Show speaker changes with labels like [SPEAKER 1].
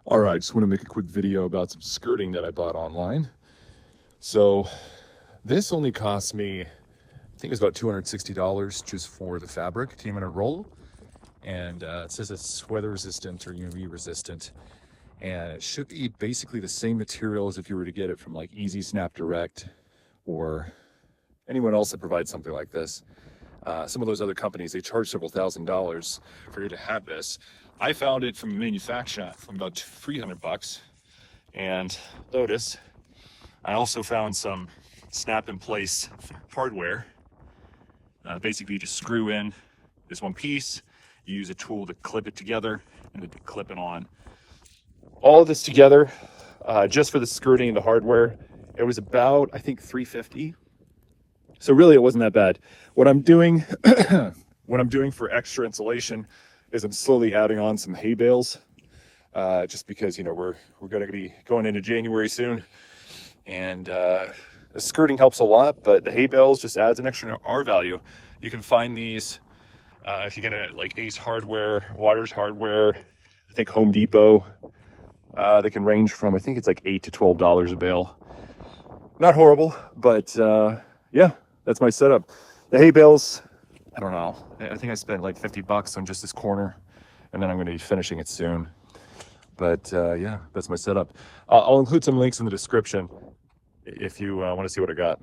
[SPEAKER 1] All right, just want to make a quick video about some skirting that I bought online. So this only cost me, I think it was about $260 just for the fabric. It came in a roll, and it says it's weather resistant or UV resistant. And it should be basically the same material as if you were to get it from like Easy Snap Direct or anyone else that provides something like this. Some of those other companies, they charge several $1,000s for you to have this. I found it from a manufacturer from about $300. And notice, I also found some snap-in-place hardware. Basically, you just screw in this one piece, you use a tool to clip it together, and then clip it on. All of this together, just for the skirting and the hardware, it was about, I think, $350. So really, it wasn't that bad. What I'm doing, for extra insulation, is I'm slowly adding on some hay bales, just because we're going to be going into January soon, and the skirting helps a lot, but the hay bales just adds an extra R value. You can find these if you get it at like Ace Hardware, Waters Hardware, I think Home Depot. They can range from, I think it's like $8 to $12 a bale. Not horrible, but yeah, that's my setup. The hay bales, I don't know. I think I spent like $50 on just this corner, and then I'm going to be finishing it soon. But yeah, that's my setup. I'll include some links in the description if you want to see what I got.